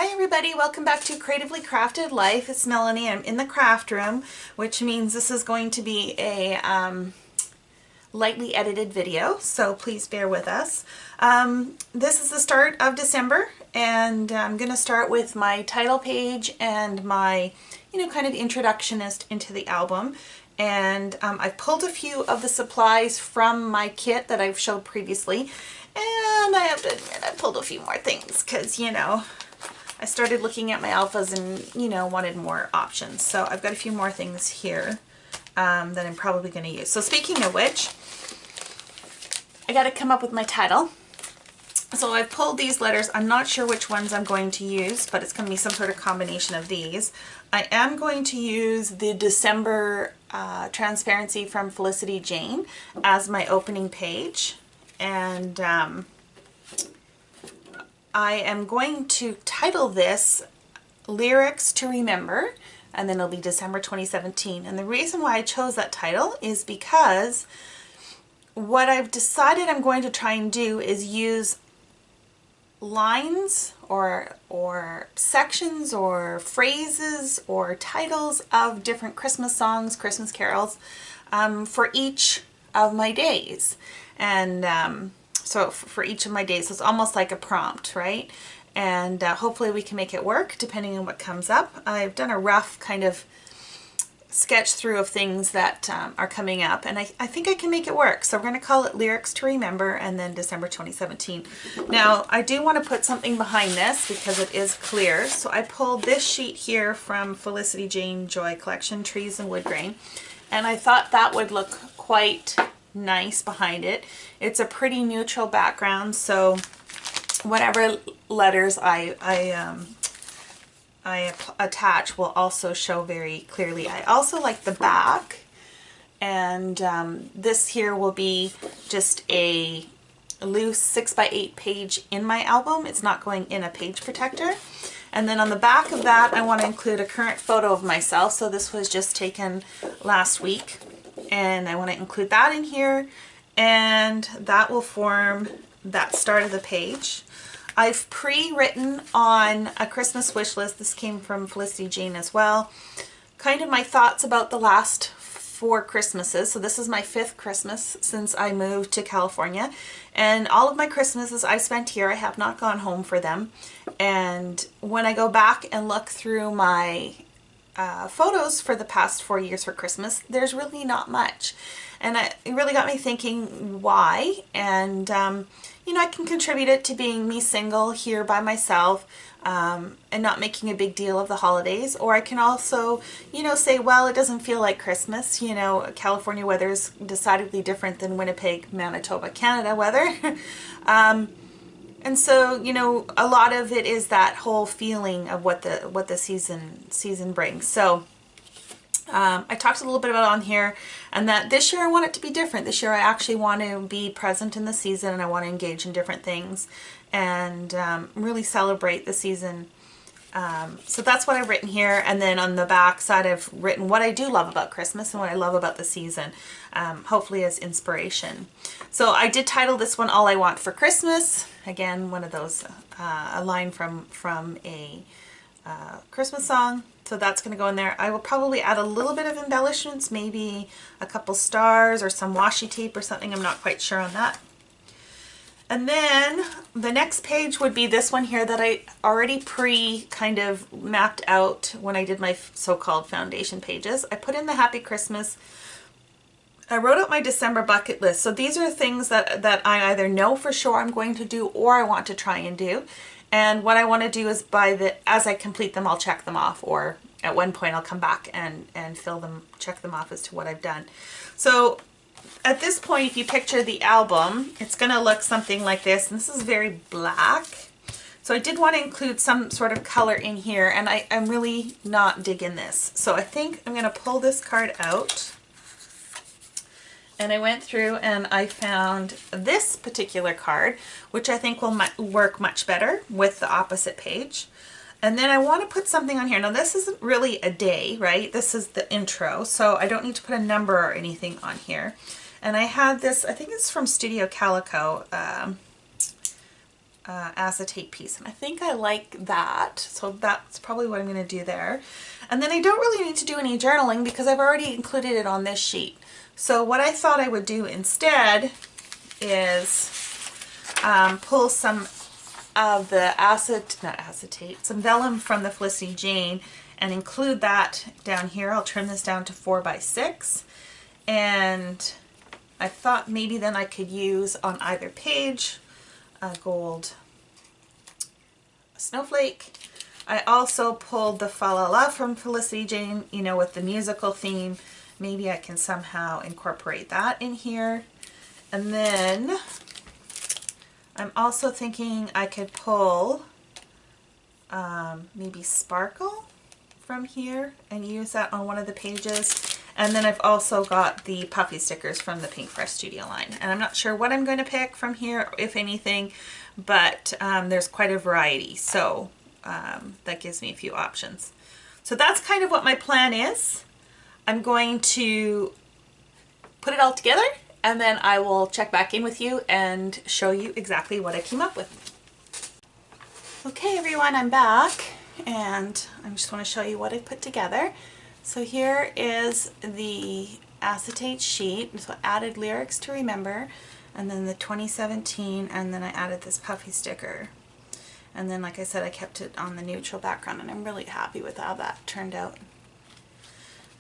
Hi everybody, welcome back to Creatively Crafted Life. It's Melanie. I'm in the craft room, which means this is going to be a lightly edited video, so please bear with us. This is the start of December, and I'm going to start with my title page and my, kind of introductionist into the album. And I've pulled a few of the supplies from my kit that I've showed previously, and I have to admit I pulled a few more things because, I started looking at my alphas and, wanted more options. So I've got a few more things here that I'm probably going to use. So speaking of which, I got to come up with my title. So I've pulled these letters. I'm not sure which ones I'm going to use, but it's going to be some sort of combination of these. I am going to use the December Transparency from Felicity Jane as my opening page. And I am going to title this Lyrics to Remember, and then it'll be December 2017. And the reason why I chose that title is because what I've decided I'm going to try and do is use lines or sections or phrases or titles of different Christmas songs, Christmas carols, for each of my days. And so for each of my days, so it's almost like a prompt, right? And hopefully we can make it work depending on what comes up. I've done a rough kind of sketch through of things that are coming up, and I think I can make it work. So we're going to call it Lyrics to Remember, and then December 2017. Now I do want to put something behind this because it is clear. So I pulled this sheet here from Felicity Jane Joy Collection, Trees and Wood Grain, and I thought that would look quite nice behind it. It's a pretty neutral background, so whatever letters I attach will also show very clearly. I also like the back, and this here will be just a loose 6x8 page in my album. It's not going in a page protector. And then on the back of that, I want to include a current photo of myself. So this was just taken last week, and I want to include that in here, and that will form that start of the page. I've pre-written on a Christmas wish list. This came from Felicity Jane as well. Kind of my thoughts about the last 4 Christmases. So this is my 5th Christmas since I moved to California. And all of my Christmases I spent here. I have not gone home for them. And when I go back and look through my photos for the past 4 years for Christmas, there's really not much. And it really got me thinking why. And I can contribute it to being me single here by myself and not making a big deal of the holidays. Or I can also, say, well, it doesn't feel like Christmas. California weather is decidedly different than Winnipeg, Manitoba, Canada weather. And so, a lot of it is that whole feeling of what the season brings. So I talked a little bit about on here, and that this year I want it to be different. This year I actually want to be present in the season, and I want to engage in different things and really celebrate the season. So that's what I've written here. And then on the back side I've written what I do love about Christmas and what I love about the season, hopefully as inspiration. So I did title this one All I Want for Christmas. Again, one of those, a line from a Christmas song. So that's going to go in there. I will probably add a little bit of embellishments, maybe a couple stars or some washi tape or something. I'm not quite sure on that. And then the next page would be this one here that I already kind of mapped out when I did my so-called foundation pages. I put in the Happy Christmas. I wrote out my December bucket list. So these are things that I either know for sure I'm going to do or I want to try and do. And what I want to do is as I complete them, I'll check them off, or at one point I'll come back and check them off as to what I've done. So at this point, if you picture the album, it's going to look something like this. And this is very black. So I did want to include some sort of color in here, and I'm really not digging this. So I think I'm going to pull this card out. And I went through and I found this particular card, which I think will work much better with the opposite page. And then I want to put something on here. Now this isn't really a day, right? This is the intro, so I don't need to put a number or anything on here. And I had this, I think it's from Studio Calico, acetate piece, and I think I like that, so that's probably what I'm going to do there. And then I don't really need to do any journaling because I've already included it on this sheet. So what I thought I would do instead is pull some of the some vellum from the Felicity Jane and include that down here. I'll trim this down to 4x6, and I thought maybe then I could use on either page a gold snowflake. I also pulled the Fa La La from Felicity Jane, you know, with the musical theme. Maybe I can somehow incorporate that in here. And then I'm also thinking I could pull maybe Sparkle from here and use that on one of the pages. And then I've also got the puffy stickers from the Pinkfresh Studio line. And I'm not sure what I'm going to pick from here, if anything, but there's quite a variety. So that gives me a few options. So that's kind of what my plan is. I'm going to put it all together and then I will check back in with you and show you exactly what I came up with. Okay everyone, I'm back and I just want to show you what I put together. So here is the acetate sheet. So I added Lyrics to Remember, and then the 2017, and then I added this puffy sticker. And then, like I said, I kept it on the neutral background, and I'm really happy with how that turned out.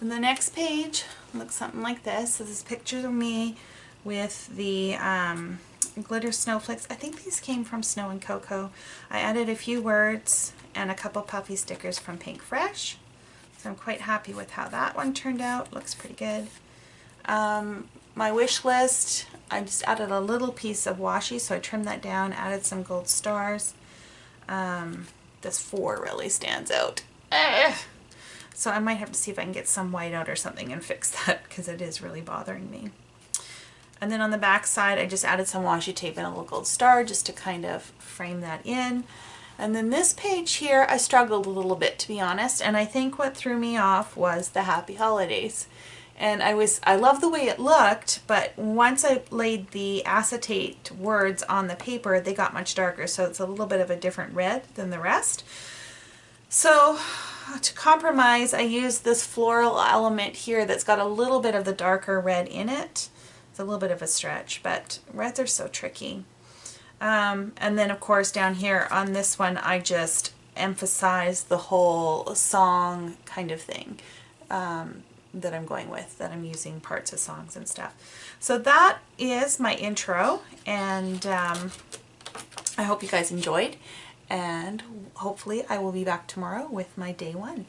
And the next page looks something like this. This is pictures of me with the glitter snowflakes. I think these came from Snow and Cocoa. I added a few words and a couple puffy stickers from Pinkfresh. So I'm quite happy with how that one turned out. Looks pretty good. My wish list, I just added a little piece of washi, so I trimmed that down, added some gold stars. This 4 really stands out. So I might have to see if I can get some white out or something and fix that because it is really bothering me. And then on the back side, I just added some washi tape and a little gold star just to kind of frame that in. And then this page here, I struggled a little bit, to be honest, and I think what threw me off was the Happy Holidays. And I love the way it looked, but once I laid the acetate words on the paper, they got much darker, so it's a little bit of a different red than the rest. So to compromise, I used this floral element here that's got a little bit of the darker red in it. It's a little bit of a stretch, but reds are so tricky. And then of course down here on this one I just emphasize the whole song kind of thing that I'm going with, that I'm using parts of songs and stuff. So that is my intro, and I hope you guys enjoyed, and hopefully I will be back tomorrow with my day 1.